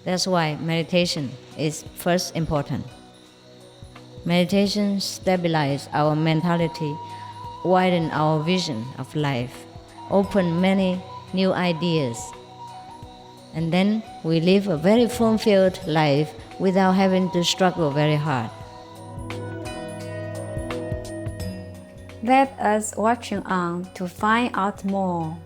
That's why meditation is first important. Meditation stabilizes our mentality, widens our vision of life, opens many new ideas, and then we live a very fulfilled life without having to struggle very hard. Let us watch on to find out more.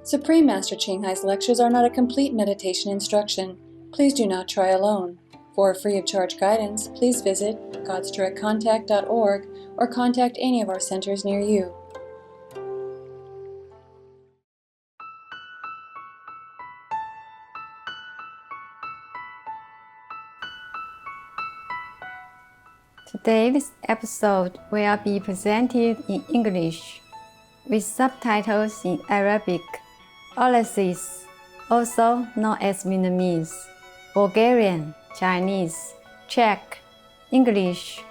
Supreme Master Ching Hai's lectures are not a complete meditation instruction. Please do not try alone. For free of charge guidance, please visit godsdirectcontact.org or contact any of our centers near you. Today's episode will be presented in English with subtitles in Arabic, Aulices, also known as Vietnamese, Bulgarian, Chinese, Czech, English,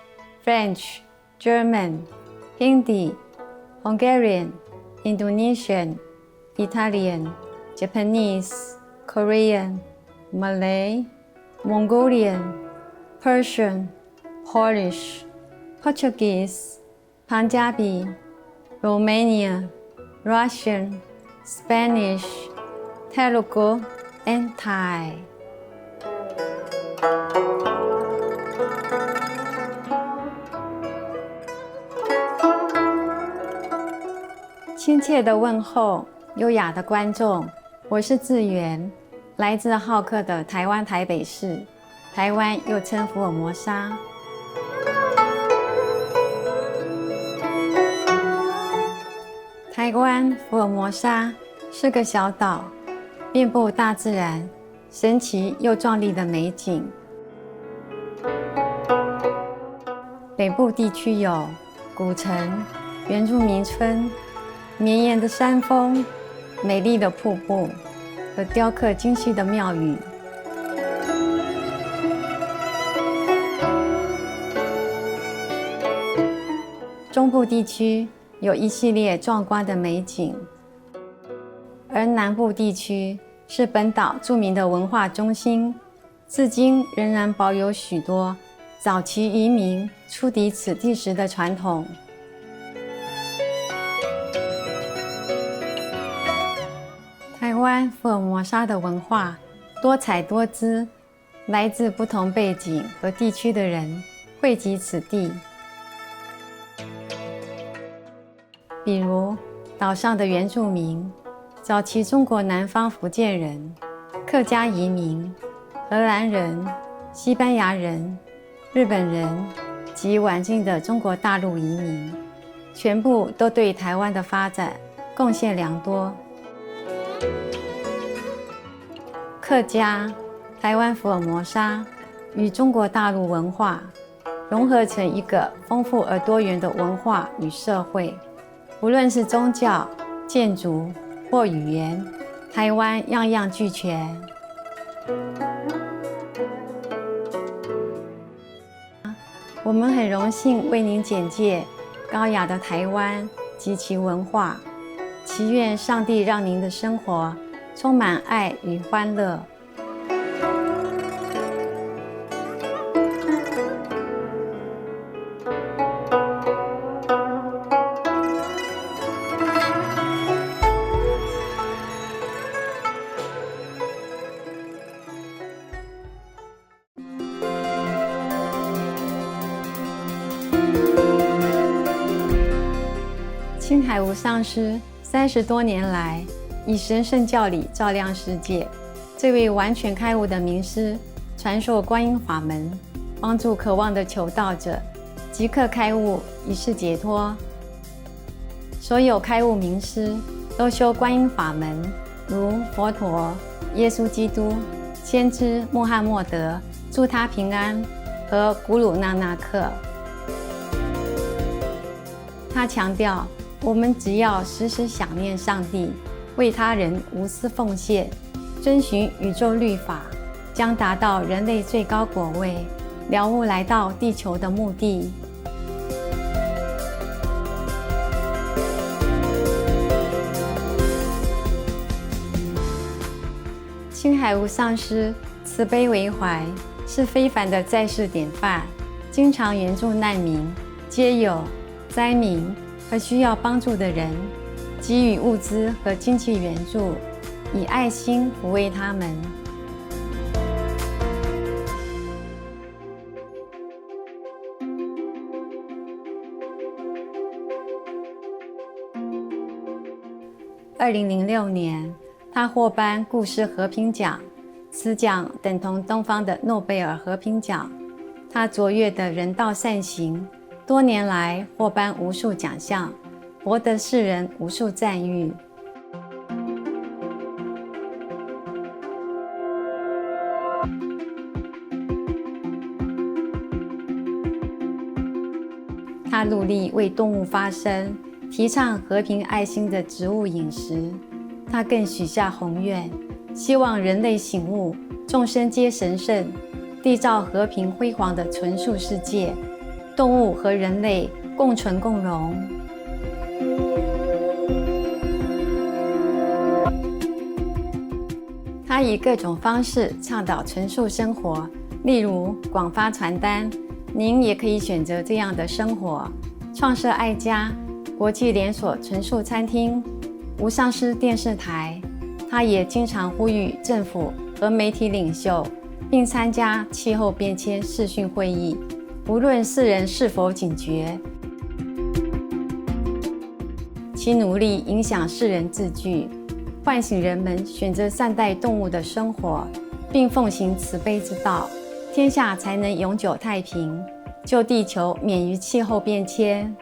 French, German, Hindi, Hungarian, Indonesian, Italian, Japanese, Korean, Malay, Mongolian, Persian, Polish, Portuguese, Punjabi, Romanian, Russian, Spanish, Telugu, and Thai. 亲切的问候，优雅的观众，我是志源，来自好客的台湾台北市，台湾又称福尔摩沙。台湾福尔摩沙是个小岛，遍布大自然神奇又壮丽的美景。北部地区有古城、原住民村、绵延的山峰、美丽的瀑布和雕刻精细的庙宇。中部地区有一系列壮观的美景，而南部地区是本岛著名的文化中心，至今仍然保有许多早期移民出抵此地时的传统。台湾福尔摩沙的文化多彩多姿，来自不同背景和地区的人汇集此地。比如岛上的原住民、早期中国南方福建人、客家移民、荷兰人、西班牙人、日本人及晚近的中国大陆移民，全部都对台湾的发展贡献良多。客家、台湾福尔摩沙与中国大陆文化融合成一个丰富而多元的文化与社会。无论是宗教、建筑或语言，台湾样样俱全。我们很荣幸为您简介高雅的台湾及其文化，祈愿上帝让您的生活充满爱与欢乐。青海无上师30多年来以神圣教理照亮世界，这位完全开悟的名师传授观音法门，帮助渴望的求道者即刻开悟，以示解脱。所有开悟名师都修观音法门，如佛陀、耶稣基督、先知穆罕默德祝他平安和古鲁那纳克。他强调，我们只要时时想念上帝，为他人无私奉献，遵循宇宙律法，将达到人类最高果位，了悟来到地球的目的。青海无上师慈悲为怀，是非凡的在世典范，经常援助难民、街友、灾民和需要帮助的人，给予物资和经济援助，以爱心抚慰他们。2006年，他获颁故事和平奖，此奖等同东方的诺贝尔和平奖。他卓越的人道善行，多年来获颁无数奖项，博得世人无数赞誉。他努力为动物发声，提倡和平爱心的植物饮食。他更许下宏愿，希望人类醒悟，众生皆神圣，缔造和平辉煌的纯素世界，动物和人类共存共荣。他以各种方式倡导纯素生活，例如广发传单，您也可以选择这样的生活；创设爱家国际连锁纯素餐厅、无上师电视台。他也经常呼吁政府和媒体领袖，并参加气候变迁视讯会议，无论世人是否警觉，其努力影响世人自具，唤醒人们选择善待动物的生活，并奉行慈悲之道，天下才能永久太平，救地球免于气候变迁。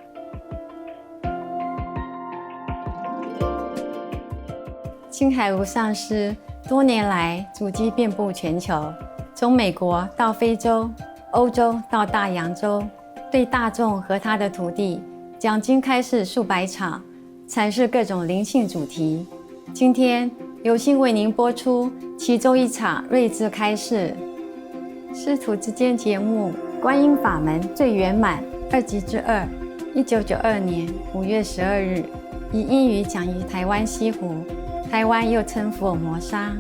青海无上师多年来足迹遍布全球，从美国到非洲、欧洲到大洋洲，对大众和他的徒弟讲经开示数百场，阐释各种灵性主题。今天有幸为您播出其中一场睿智开示。师徒之间节目《观音法门最圆满》2集之2，1992年5月12日，以英语讲于台湾西湖，台湾又称福尔摩沙。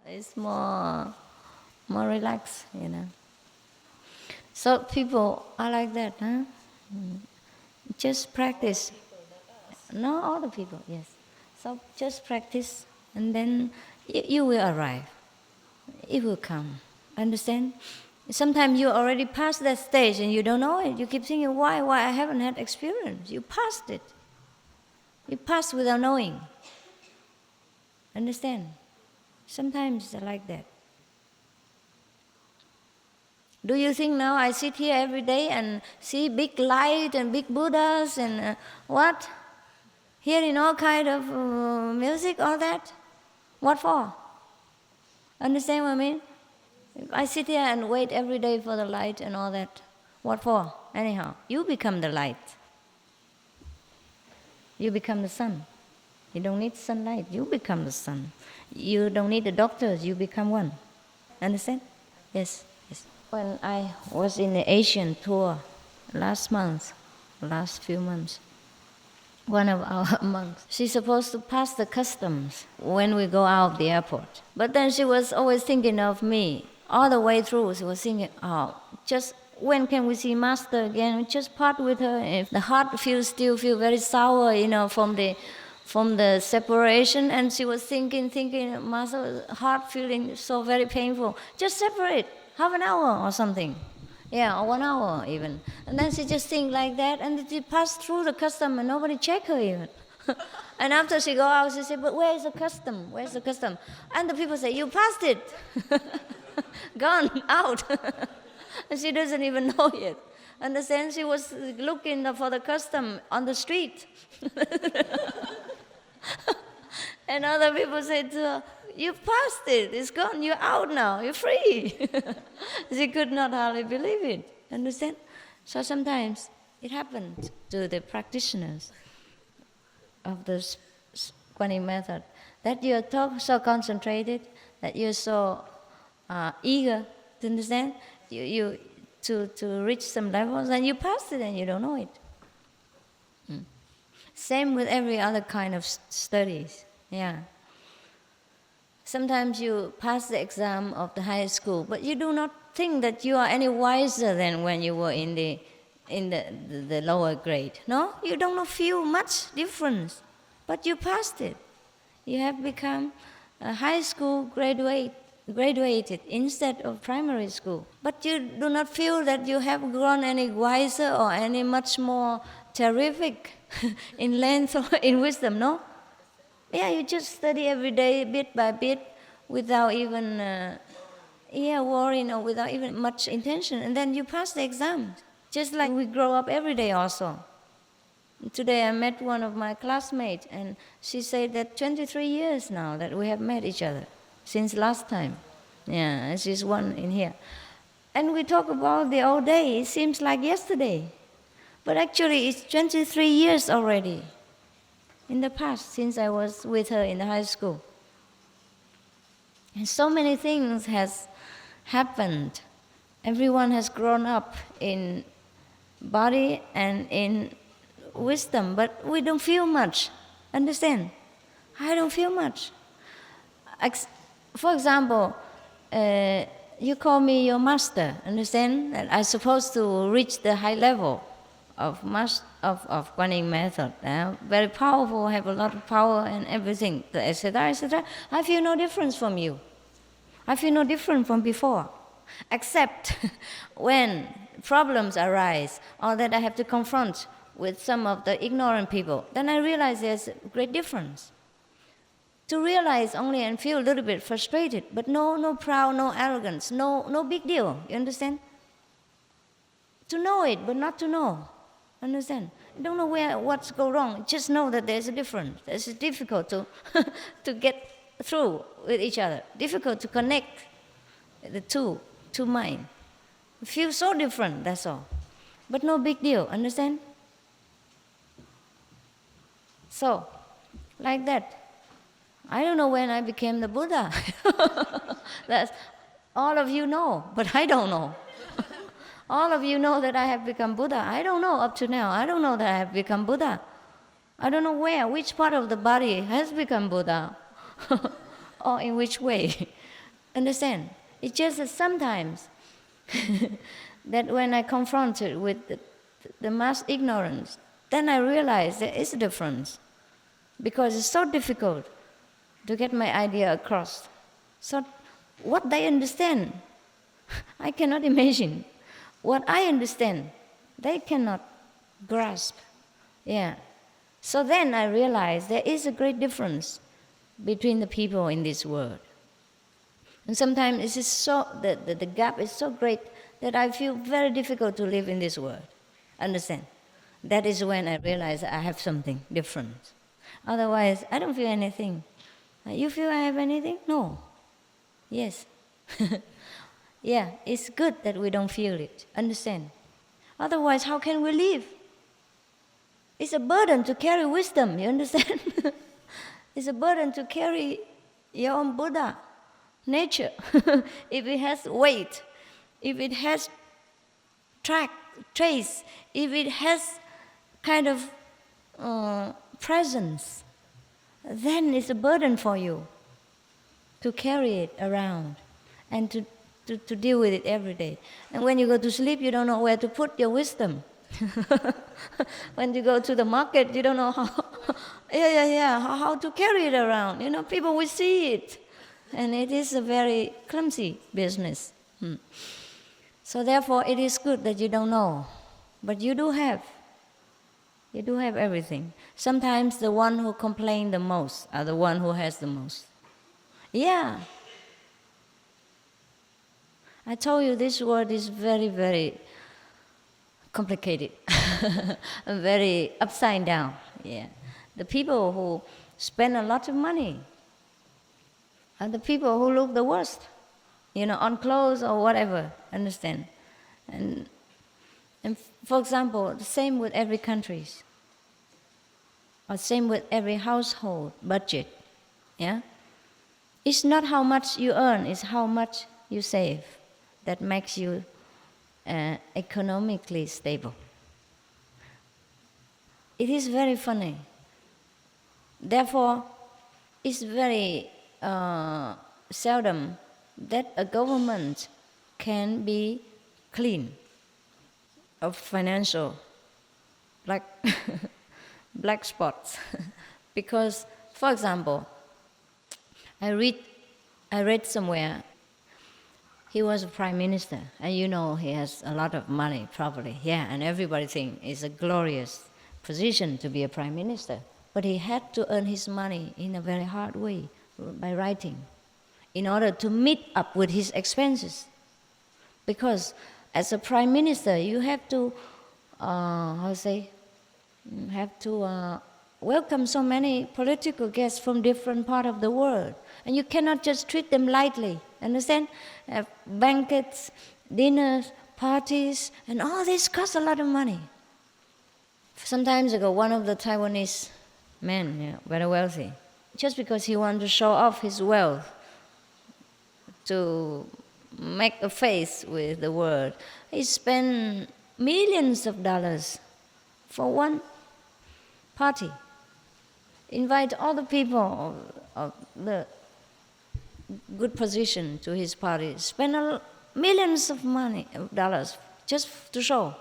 It's more relaxed, you know. So people are like that, huh? Just practice. Not all the people, yes. So just practice, and then you will arrive. It will come. Understand? Sometimes you already passed that stage and you don't know it. You keep thinking, why I haven't had experience. You passed it. You passed without knowing. Understand? Sometimes it's like that. Do you think now I sit here every day and see big light and big Buddhas and what? Hearing all kind of music, all that? What for? Understand what I mean? I sit here and wait every day for the light and all that. What for? Anyhow, you become the light. You become the sun. You don't need sunlight, you become the sun. You don't need the doctors, you become one. Understand? Yes, yes. When I was in the Asian tour last few months, one of our monks, she's supposed to pass the customs when we go out of the airport. But then she was always thinking of me. All the way through, she was thinking, oh, just when can we see Master again? Just part with her. If the heart still feel very sour, you know, from the separation, and she was thinking, Master's heart feeling so very painful. Just separate, half an hour or something. Yeah, or 1 hour even. And then she just think like that, and she passed through the custom and nobody check her even. And after she go out, she said, but where is the custom? Where's the custom? And the people say, you passed it. Gone, out. And she doesn't even know yet. Understand? She was looking for the custom on the street. And other people said to her, you passed it, it's gone, you're out now, you're free. She could not hardly believe it. Understand? So sometimes it happens to the practitioners of the Quan Yin method that you're so concentrated, that you're so eager to understand, you to reach some levels, and you passed it and you don't know it. Same with every other kind of studies. Yeah. Sometimes you pass the exam of the high school, but you do not think that you are any wiser than when you were in the lower grade. No, you don't feel much difference, but you passed it. You have become a high school graduated instead of primary school. But you do not feel that you have grown any wiser or any much more terrific in length or in wisdom, no? Yeah, you just study every day, bit by bit, without even worrying or without even much intention, and then you pass the exam. Just like we grow up every day also. Today I met one of my classmates, and she said that 23 years now that we have met each other, since last time. Yeah, and she's one in here. And we talk about the old day, it seems like yesterday. But actually it's 23 years already. In the past, since I was with her in the high school. And so many things has happened. Everyone has grown up in body and in wisdom, but we don't feel much. Understand? I don't feel much. For example, you call me your master. Understand? And I'm supposed to reach the high level of Quan Yin method, very powerful, have a lot of power and everything, etc., etc. I feel no difference from you. I feel no different from before, except when problems arise or that I have to confront with some of the ignorant people. Then I realize there's a great difference. To realize only and feel a little bit frustrated, but no proud, no arrogance, no big deal. You understand? To know it, but not to know. Understand? You don't know what's go wrong. Just know that there's a difference. It's difficult to to get through with each other. Difficult to connect the two minds. Feel so different. That's all. But no big deal. Understand? So, like that. I don't know when I became the Buddha. That's all of you know, but I don't know. All of you know that I have become Buddha. I don't know up to now. I don't know that I have become Buddha. I don't know which part of the body has become Buddha or in which way. Understand? It's just that sometimes that when I confronted with the mass ignorance, then I realize there is a difference because it's so difficult to get my idea across. So what they understand, I cannot imagine. What I understand, they cannot grasp. Yeah. So then I realized there is a great difference between the people in this world. And sometimes it is so the gap is so great that I feel very difficult to live in this world. Understand? That is when I realize I have something different. Otherwise, I don't feel anything. You feel I have anything? No. Yes. Yeah, it's good that we don't feel it. Understand? Otherwise, how can we live? It's a burden to carry wisdom, you understand? It's a burden to carry your own Buddha nature. If it has weight, if it has trace, if it has kind of presence, then it's a burden for you to carry it around and to deal with it every day. And when you go to sleep, you don't know where to put your wisdom. When you go to the market, you don't know how to carry it around. You know, people will see it. And it is a very clumsy business. So therefore, it is good that you don't know. But you do have. You do have everything. Sometimes the one who complain the most are the one who has the most. Yeah. I told you this world is very, very complicated, very upside down. Yeah, the people who spend a lot of money are the people who look the worst, on clothes or whatever. Understand? And for example, the same with every country, or same with every household budget. Yeah, it's not how much you earn; it's how much you save that makes you economically stable. It is very funny. Therefore, it's very seldom that a government can be clean of financial black, black spots. Because, for example, I read somewhere he was a prime minister, and you know he has a lot of money, probably. Yeah, and everybody thinks it's a glorious position to be a prime minister. But he had to earn his money in a very hard way, by writing, in order to meet up with his expenses. Because as a prime minister, you have to, welcome so many political guests from different parts of the world. And you cannot just treat them lightly, understand? Banquets, dinners, parties, and all this costs a lot of money. Some time ago, one of the Taiwanese men, very wealthy, just because he wanted to show off his wealth, to make a face with the world, he spent millions of dollars for one party. Invite all the people of the good position to his party. Spend millions of dollars just to show.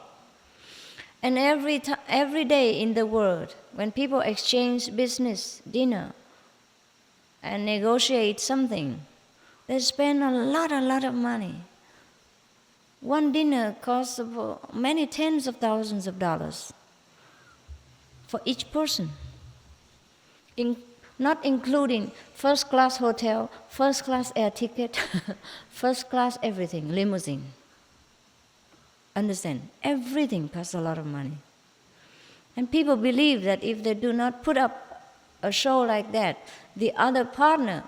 And every day in the world, when people exchange business, dinner, and negotiate something, they spend a lot of money. One dinner costs many tens of thousands of dollars for each person, not including first-class hotel, first-class air ticket, first-class everything, limousine. Understand? Everything costs a lot of money. And people believe that if they do not put up a show like that, the other partner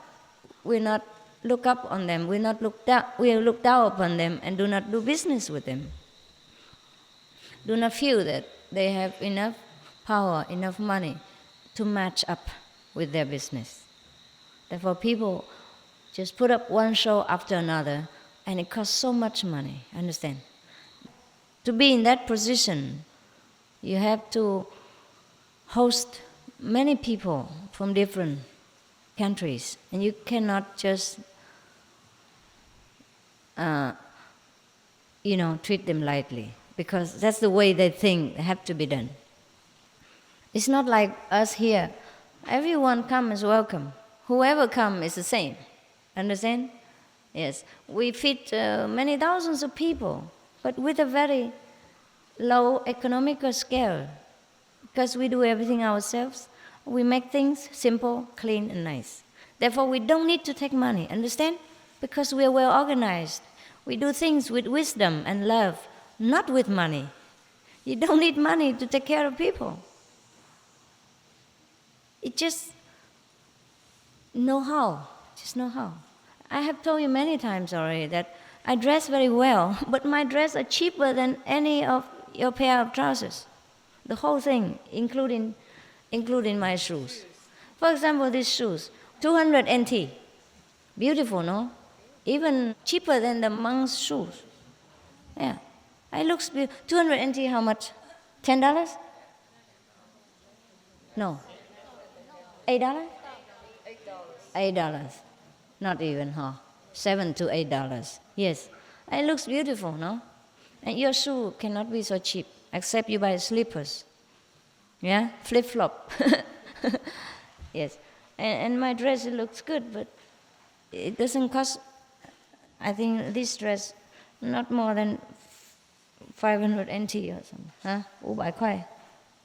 will not look up on them, will look down upon them and do not do business with them. Do not feel that they have enough power, enough money to match up with their business. Therefore, people just put up one show after another, and it costs so much money, understand? To be in that position, you have to host many people from different countries, and you cannot just, treat them lightly, because that's the way they think have to be done. It's not like us here. Everyone come is welcome. Whoever come is the same. Understand? Yes. We feed many thousands of people, but with a very low economical scale. Because we do everything ourselves, we make things simple, clean, and nice. Therefore, we don't need to take money. Understand? Because we are well organized. We do things with wisdom and love, not with money. You don't need money to take care of people. It just know how. Just know how. I have told you many times already that I dress very well, but my dress are cheaper than any of your pair of trousers. The whole thing, including my shoes. For example, these shoes, 200 NT. Beautiful, no? Even cheaper than the monk's shoes. Yeah. It looks beautiful. 200 NT, how much? $10? No. $8? $8. Not even, huh? $7 to $8. Yes. It looks beautiful, no? And your shoe cannot be so cheap, except you buy slippers. Yeah? Flip-flop. Yes. And my dress, it looks good, but it doesn't cost, I think this dress, not more than 500 NT or something. Huh? 500块，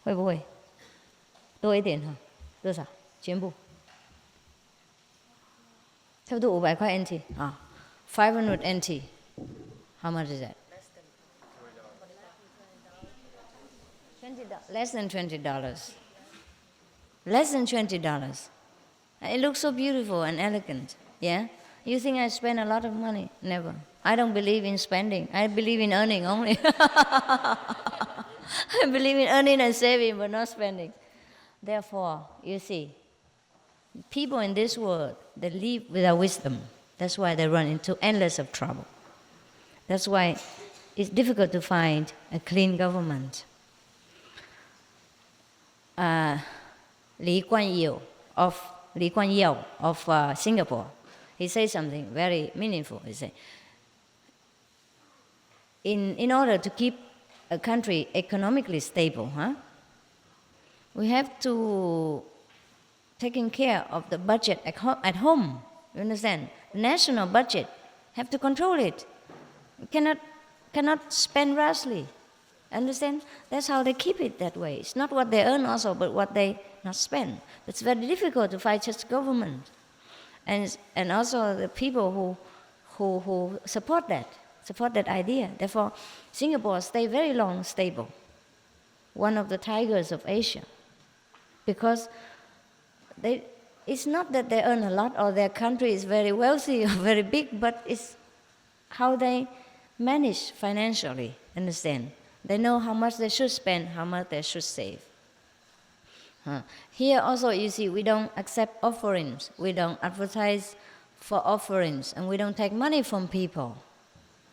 会不会？多一点哈？多少？全部？差不多500块 NT 啊，500 NT. How much is that? Less than $20. Less than $20. It looks so beautiful and elegant. Yeah? You think I spend a lot of money? Never. I don't believe in spending. I believe in earning only. I believe in earning and saving, but not spending. Therefore, you see, people in this world, they live without wisdom. That's why they run into endless of trouble. That's why it's difficult to find a clean government. Lee Kuan Yew of Singapore. He says something very meaningful. He said, in order to keep a country economically stable, we have to taking care of the budget at home. You understand? The national budget, have to control it. You cannot spend rashly. Understand? That's how they keep it that way. It's not what they earn also, but what they not spend. It's very difficult to fight such government. And also the people who support that idea. Therefore, Singapore stay very long stable. One of the tigers of Asia. Because it's not that they earn a lot or their country is very wealthy or very big, but it's how they manage financially, understand? They know how much they should spend, how much they should save. Here also, you see, we don't accept offerings. We don't advertise for offerings, and we don't take money from people.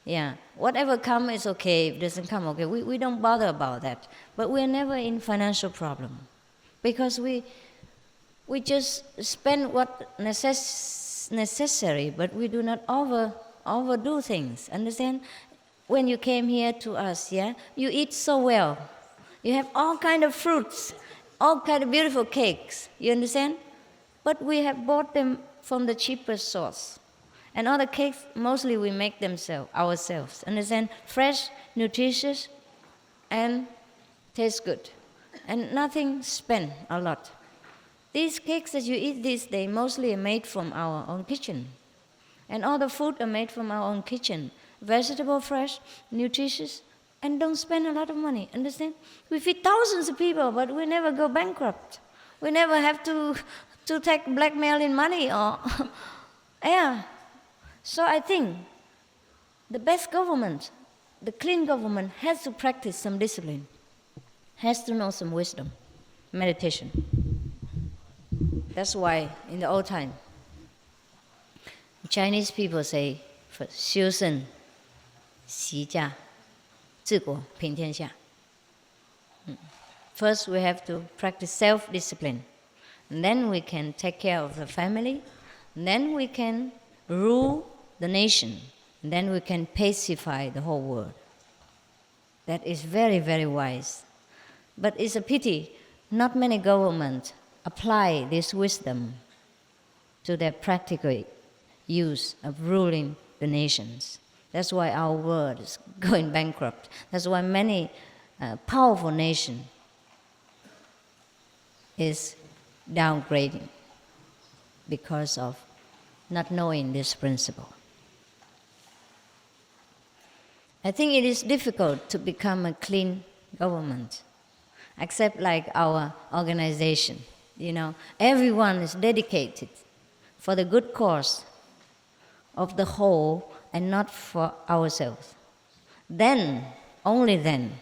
Yeah, whatever comes is okay. If it doesn't come, okay. We don't bother about that. But we're never in financial problem. Because we just spend what necessary, but we do not overdo things. Understand? When you came here to us, yeah, you eat so well. You have all kind of fruits, all kind of beautiful cakes. You understand? But we have bought them from the cheapest source. And all the cakes, mostly we make them ourselves. Understand? Fresh, nutritious, and taste good. And nothing spent a lot. These cakes that you eat these days mostly are made from our own kitchen. And all the food are made from our own kitchen. Vegetable, fresh, nutritious, and don't spend a lot of money. Understand? We feed thousands of people, but we never go bankrupt. We never have to take blackmail in money or yeah. So I think the best government, the clean government, has to practice some discipline, has to know some wisdom, meditation. That's why in the old time, Chinese people say, 修身, 习家, 治国, 平天下. First, we have to practice self-discipline. And then we can take care of the family. And then we can rule the nation. And then we can pacify the whole world. That is very, very wise. But it's a pity, not many governments apply this wisdom to their practical use of ruling the nations. That's why our world is going bankrupt. That's why many powerful nations is downgrading because of not knowing this principle. I think it is difficult to become a clean government, except like our organization. You know, everyone is dedicated for the good cause of the whole and not for ourselves. Then, only then,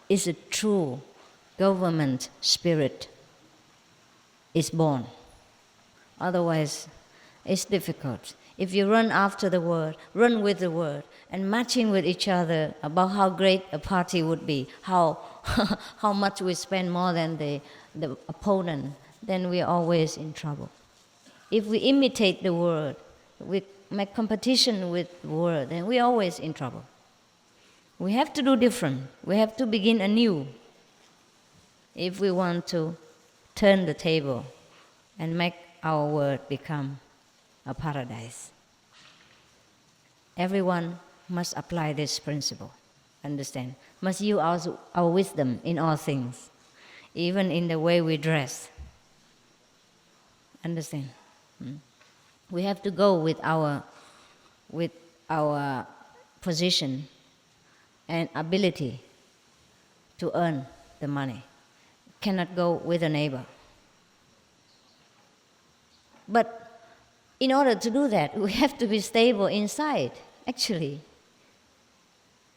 is a true government spirit is born. Otherwise, it's difficult. If you run after the word, run with the word, and matching with each other about how great a party would be, how much we spend more than the opponent, then we're always in trouble. If we imitate the word, we make competition with the word, then we're always in trouble. We have to do different. We have to begin anew if we want to turn the table and make our world become a paradise. Everyone must apply this principle, understand? Must use our wisdom in all things, even in the way we dress. Understand? We have to go with our position and ability to earn the money. Cannot go with a neighbor. But in order to do that, we have to be stable inside, actually.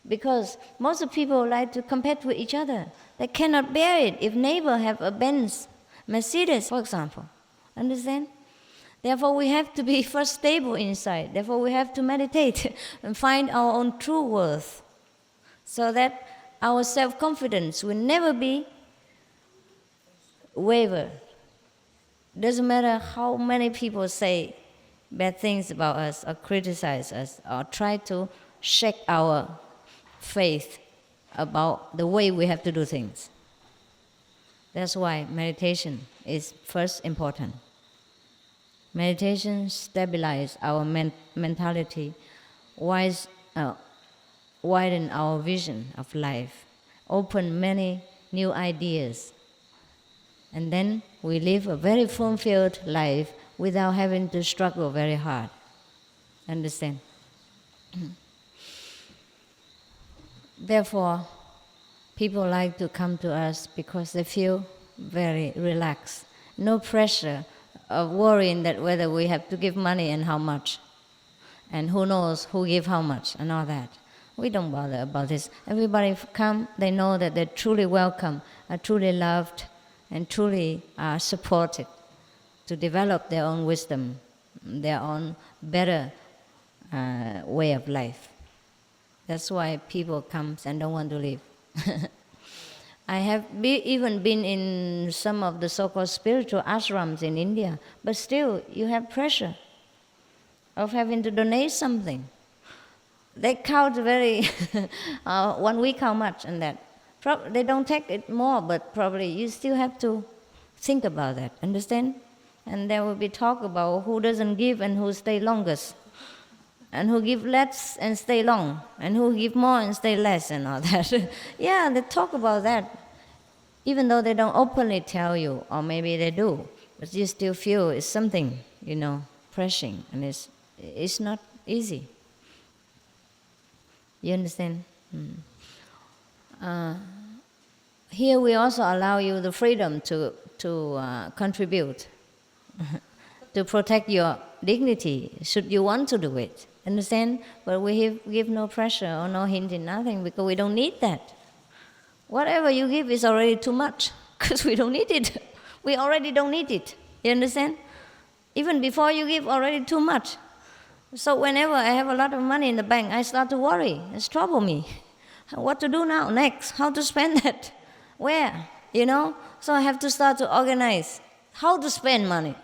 Because most of people like to compete with each other. They cannot bear it if neighbor have a Benz, Mercedes, for example. Understand? Therefore, we have to be first stable inside. Therefore, we have to meditate and find our own true worth, so that our self-confidence will never be waver. Doesn't matter how many people say bad things about us or criticize us or try to shake our faith about the way we have to do things. That's why meditation is first important. Meditation stabilizes our mentality, widen our vision of life, open many new ideas, and then we live a very fulfilled life without having to struggle very hard. Understand? Therefore, people like to come to us because they feel very relaxed. No pressure of worrying that whether we have to give money and how much, and who knows who give how much and all that. We don't bother about this. Everybody come, they know that they're truly welcome, are truly loved, and truly are supported to develop their own wisdom, their own better way of life. That's why people come and don't want to leave. I have even been in some of the so-called spiritual ashrams in India, but still you have pressure of having to donate something. They count very 1 week how much and that. They don't take it more, but probably you still have to think about that, understand? And there will be talk about who doesn't give and who stay longest, and who give less and stay long, and who give more and stay less and all that. Yeah, they talk about that, even though they don't openly tell you, or maybe they do, but you still feel it's something, pressing, and it's not easy. You understand? Here we also allow you the freedom to contribute, to protect your dignity, should you want to do it. Understand? But we give no pressure or no hint in nothing, because we don't need that. Whatever you give is already too much, because we don't need it. We already don't need it. You understand? Even before you give, already too much. So whenever I have a lot of money in the bank, I start to worry. It's trouble me. What to do now, next? How to spend that? Where? So I have to start to organize how to spend money.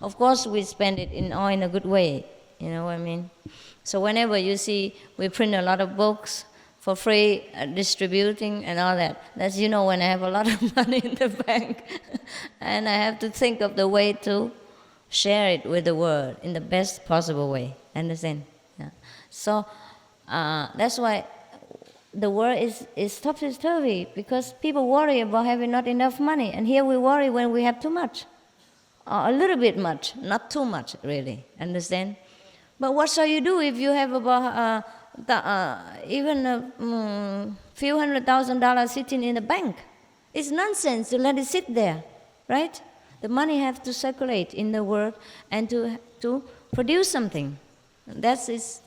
Of course, we spend it in a good way. You know what I mean? So whenever you see we print a lot of books for free, distributing and all that, that's when I have a lot of money in the bank, and I have to think of the way to share it with the world in the best possible way. Understand? Yeah. So that's why the world is topsy-turvy, because people worry about having not enough money, and here we worry when we have too much, or a little bit much, not too much really. Understand? But what shall you do if you have about even a few $100,000 sitting in the bank? It's nonsense to let it sit there, right? The money has to circulate in the world and to produce something. That is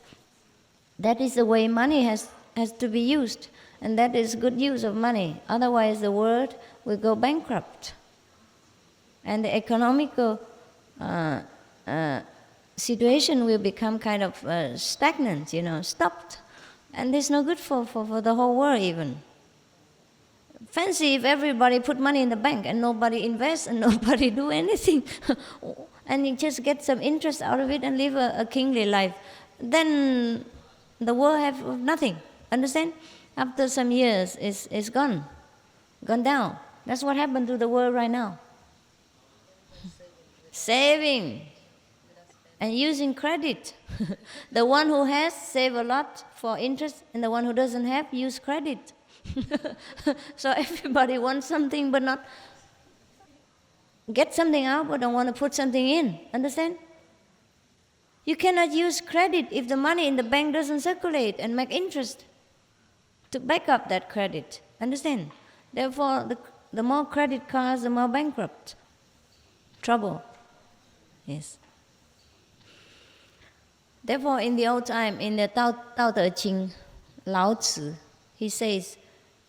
the way money has to be used, and that is good use of money. Otherwise, the world will go bankrupt, and the economical situation will become kind of stagnant, stopped, and it's no good for the whole world even. Fancy if everybody put money in the bank and nobody invests and nobody do anything, and you just get some interest out of it and live a kingly life. Then the world have nothing. Understand? After some years, it's gone down. That's what happened to the world right now. Saving and using credit. The one who has save a lot for interest, and the one who doesn't have use credit. So everybody wants something but not get something out, but don't want to put something in. Understand? You cannot use credit if the money in the bank doesn't circulate and make interest to back up that credit. Understand? Therefore, the more credit cards, the more bankrupt. Trouble. Yes. Therefore, in the old time, in the Tao Te Ching, Lao Tzu, he says,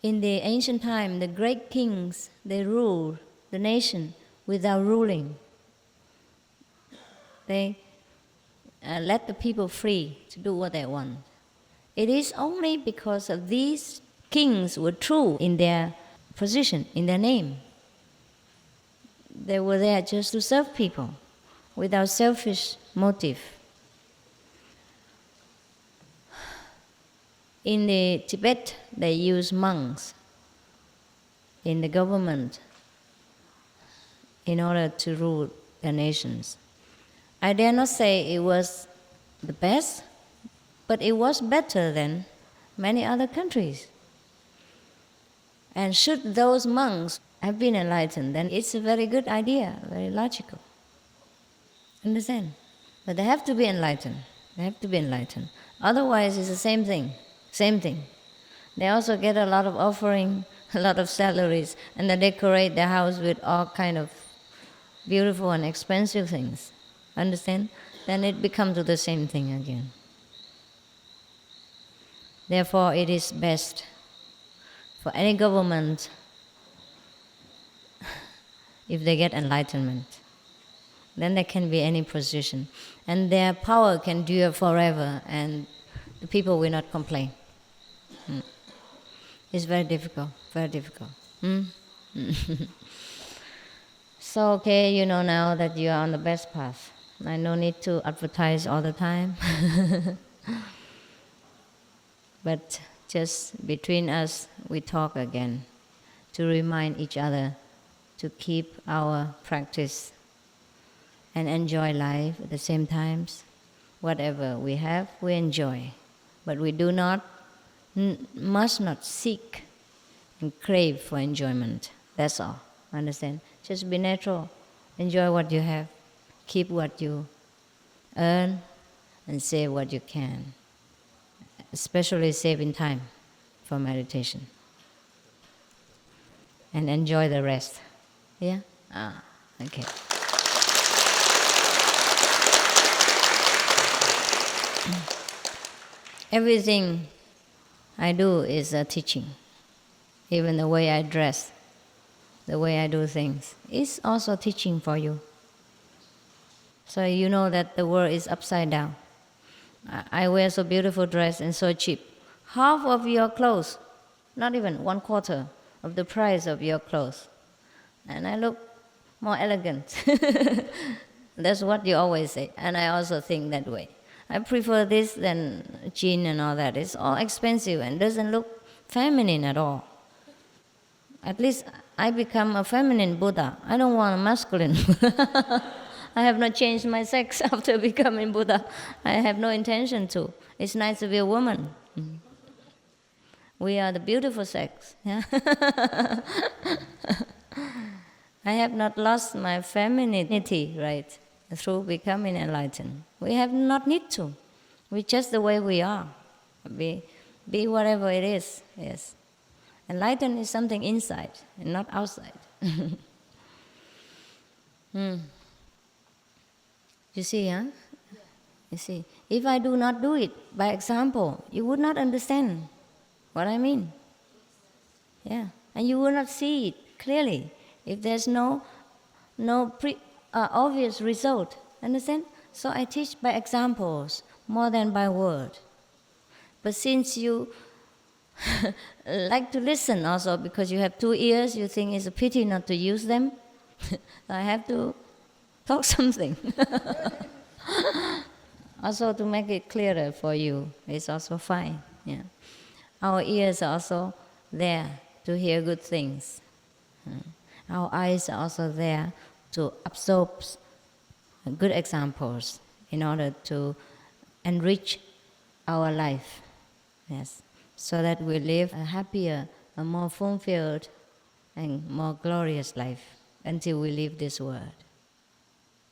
in the ancient time, the great kings, they ruled the nation without ruling. They let the people free to do what they want. It is only because of these kings were true in their position in their name. They were there just to serve people without selfish motive. In the Tibet, they use monks in the government in order to rule their nations. I dare not say it was the best, but it was better than many other countries. And should those monks have been enlightened, then it's a very good idea, very logical. Understand? But they have to be enlightened. They have to be enlightened. Otherwise, it's the same thing. Same thing. They also get a lot of offering, a lot of salaries, and they decorate their house with all kind of beautiful and expensive things. Understand? Then it becomes the same thing again. Therefore, it is best for any government, if they get enlightenment, then there can be any position. And their power can dure forever, and the people will not complain. It's very difficult, very difficult. So, okay, you know now that you are on the best path. I no need to advertise all the time. But just between us, we talk again to remind each other to keep our practice and enjoy life at the same times. Whatever we have, we enjoy. But we do not, must not seek and crave for enjoyment. That's all. Understand? Just be natural. Enjoy what you have. Keep what you earn and save what you can. Especially saving time for meditation. And enjoy the rest. Yeah? Okay. Everything I do is a teaching. Even the way I dress, the way I do things, is also teaching for you. So you know that the world is upside down. I wear so beautiful dress and so cheap. Half of your clothes, not even 1/4 of the price of your clothes. And I look more elegant. That's what you always say. And I also think that way. I prefer this than jean and all that. It's all expensive and doesn't look feminine at all. At least I become a feminine Buddha. I don't want a masculine Buddha. I have not changed my sex after becoming Buddha. I have no intention to. It's nice to be a woman. We are the beautiful sex. Yeah? I have not lost my femininity, right, through becoming enlightened. We have not need to. We're just the way we are. Be whatever it is. Yes. Enlightened is something inside and not outside. You see, huh? You see, if I do not do it by example, you would not understand what I mean. Yeah, and you will not see it clearly if there's no obvious result. Understand? So I teach by examples more than by word. But since you like to listen also because you have 2 ears, you think it's a pity not to use them. I have to talk something. Also to make it clearer for you, it's also fine. Yeah. Our ears are also there to hear good things. Our eyes are also there to absorb good examples in order to enrich our life. Yes. So that we live a happier, a more fulfilled, and more glorious life until we leave this world.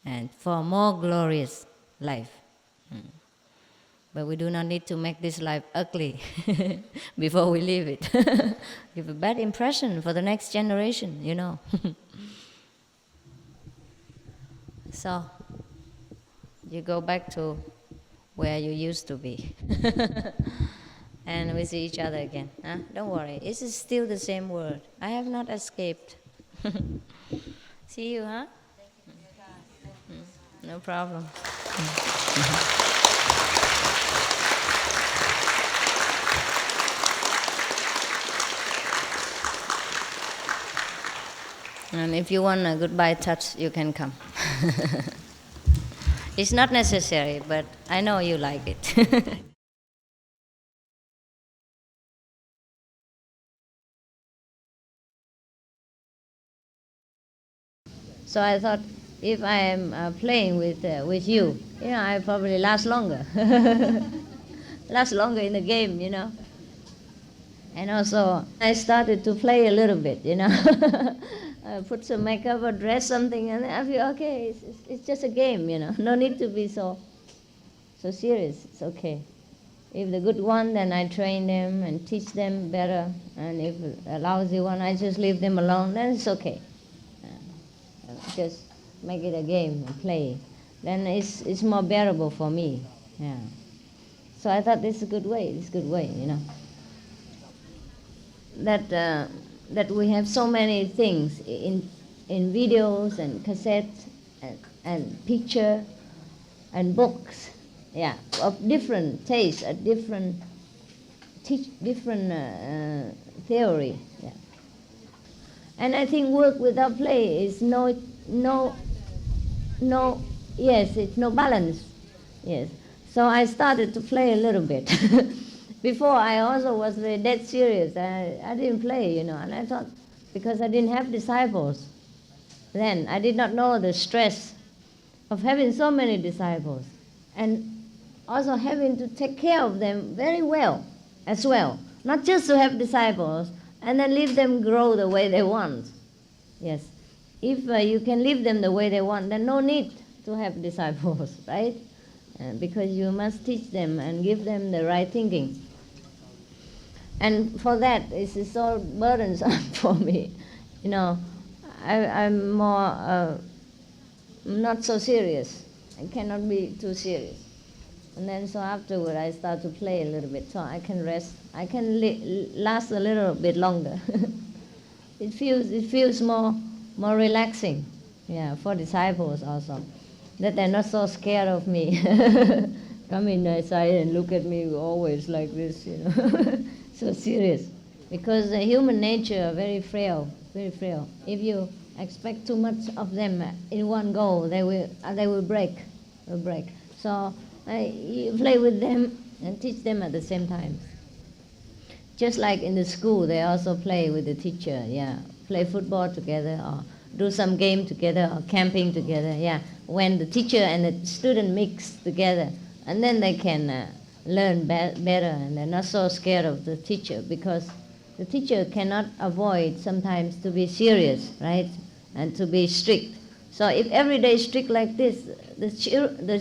And for a more glorious life. But we do not need to make this life ugly before we leave it. Give a bad impression for the next generation, you know. So, you go back to where you used to be. And we see each other again. Huh? Don't worry, it is still the same world. I have not escaped. See you, huh? No problem. And if you want a goodbye touch, you can come. It's not necessary, but I know you like it. So I thought, if I am playing with you, I probably last longer. Last longer in the game, And also, I started to play a little bit, Put some makeup or dress something, and I feel, okay, it's just a game, No need to be so serious. It's okay. If the good one, then I train them and teach them better. And if a lousy one, I just leave them alone. Then it's okay. Just make it a game and play. Then it's more bearable for me. Yeah. So I thought this is a good way. This is a good way, That we have so many things in videos and cassettes and picture and books, of different tastes, different theory, And I think work without play is no, yes, it's no balance, yes. So I started to play a little bit. Before I also was very dead serious. I didn't play, and I thought, because I didn't have disciples then, I did not know the stress of having so many disciples and also having to take care of them very well as well. Not just to have disciples and then leave them grow the way they want. Yes. If you can leave them the way they want, then no need to have disciples, right? Because you must teach them and give them the right thinking. And for that, it's so burdensome for me. I'm more not so serious. I cannot be too serious. And then so afterward, I start to play a little bit, so I can rest. I can last a little bit longer. It feels more relaxing, for disciples also, that they're not so scared of me. Come in my side and look at me always like this, so serious. Because the human nature are very frail, very frail. If you expect too much of them in one go, they will break. So you play with them and teach them at the same time. Just like in the school, they also play with the teacher, play football together or do some game together or camping together, when the teacher and the student mix together, and then they can learn better, and they're not so scared of the teacher, because the teacher cannot avoid sometimes to be serious, right, and to be strict. So if every day is strict like this, the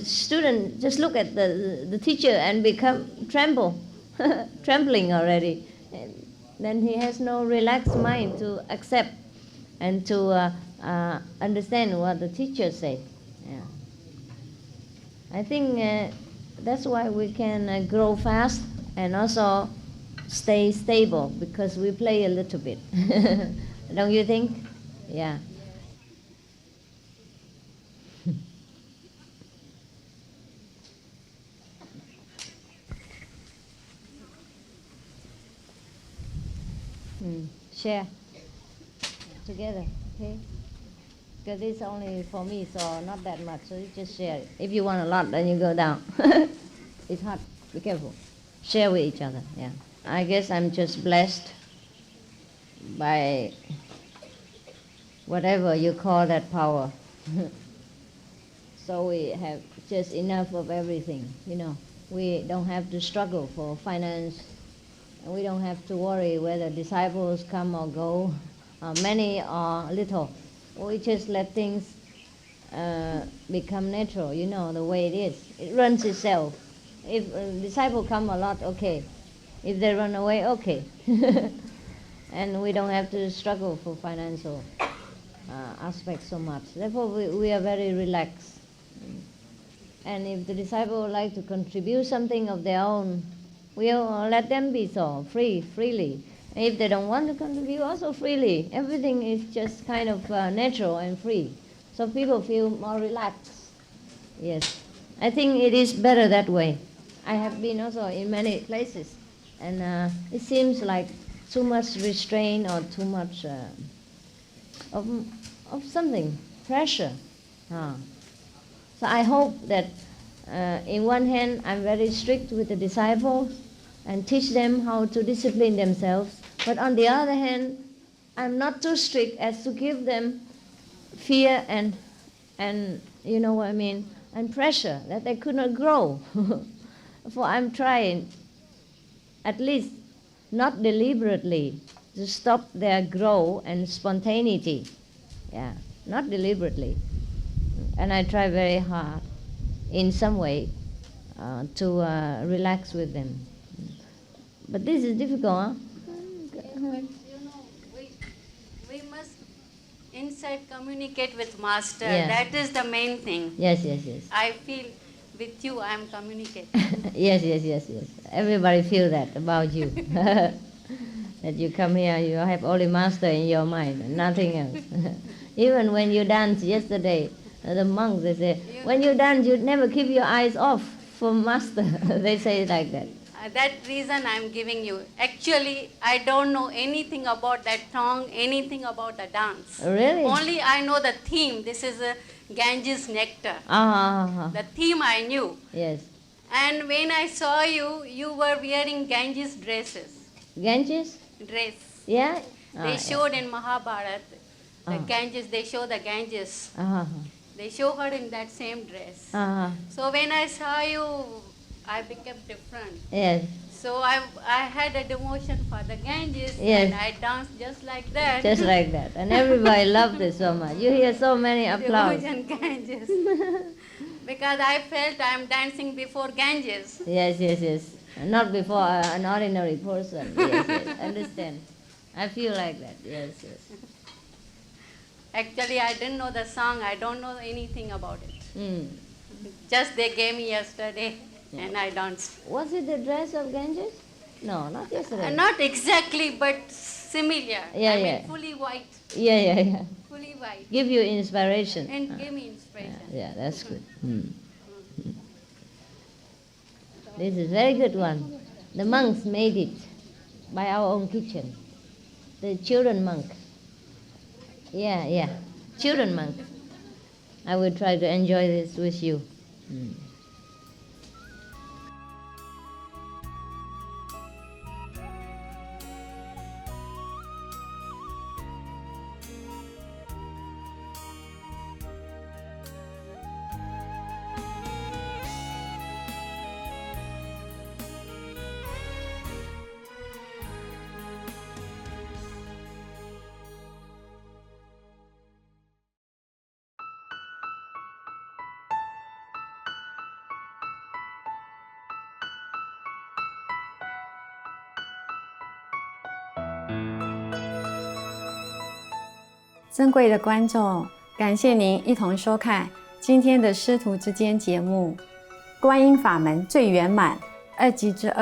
student just look at the teacher and become trembling already. And then he has no relaxed mind to accept and to understand what the teacher say. I think that's why we can grow fast and also stay stable, because we play a little bit. Don't you think? Yeah. Share together, okay? Because it's only for me, so not that much, so you just share it. If you want a lot, then you go down. It's hot, be careful. Share with each other, I guess I'm just blessed by whatever you call that power. So we have just enough of everything, We don't have to struggle for finance, and we don't have to worry whether disciples come or go, many or little. We just let things become natural, the way it is. It runs itself. If a disciple come a lot, okay. If they run away, okay. And we don't have to struggle for financial aspects so much. Therefore, we are very relaxed. And if the disciple would like to contribute something of their own, we'll let them be so, freely. If they don't want to contribute, also freely. Everything is just kind of natural and free. So people feel more relaxed. Yes. I think it is better that way. I have been also in many places, and it seems like too much restraint or too much of, of something, pressure. So I hope that in one hand I'm very strict with the disciples and teach them how to discipline themselves, but on the other hand I'm not too strict as to give them fear and you know what I mean, and pressure that they could not grow. For I'm trying, at least not deliberately, to stop their growth and spontaneity. Yeah, not deliberately. And I try very hard in some way to relax with them. But this is difficult, huh? But we must inside communicate with Master. Yeah. That is the main thing. Yes. I feel with you I am communicating. Yes. Everybody feel that about you. That you come here, you have only Master in your mind, and nothing else. Even when you danced yesterday, the monks, they say, when you dance, you never keep your eyes off from Master. They say it like that. That reason I am giving you. Actually, I don't know anything about that song, anything about the dance. Really? Only I know the theme. This is a Ganges nectar. The theme I knew. Yes. And when I saw you, you were wearing Ganges dresses. Ganges? Dress. Yeah? They showed in Mahabharata the Ah. Ganges. They show the Ganges. Uh-huh. They show her in that same dress. Uh-huh. So when I saw you, I became different. Yes. So I had a devotion for the Ganges, Yes. and I danced just like that. Just like that. And everybody loved it so much. You hear so many applause. Devotion Ganges. Because I felt I am dancing before Ganges. Yes. Not before an ordinary person. Yes. Understand. I feel like that. Yes. Actually, I didn't know the song. I don't know anything about it. Mm. Just they gave me yesterday, and I danced. Was it the dress of Ganges? No, not yesterday. Not exactly, but similar. Yeah, I mean, yeah. fully white. Yeah. Fully white. Give you inspiration. And give me inspiration. Yeah, that's good. This is very good one. The monks made it by our own kitchen. The children monk. Yeah. Children monk. I will try to enjoy this with you.珍贵的观众，感谢您一同收看今天的师徒之间节目《观音法门最圆满2集之2》，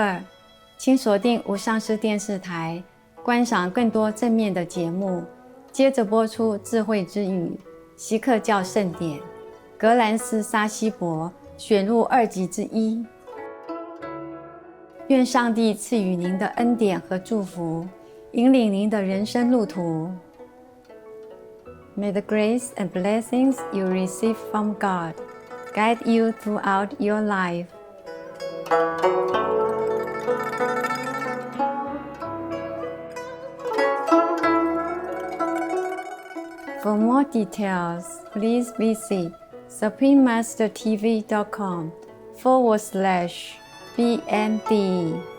请锁定无上师电视台，观赏更多正面的节目。接着播出智慧之语、锡克教圣典、格兰斯沙希伯选入2集之1。愿上帝赐予您的恩典和祝福，引领您的人生路途。May the grace and blessings you receive from God guide you throughout your life. For more details, please visit suprememastertv.com/BND.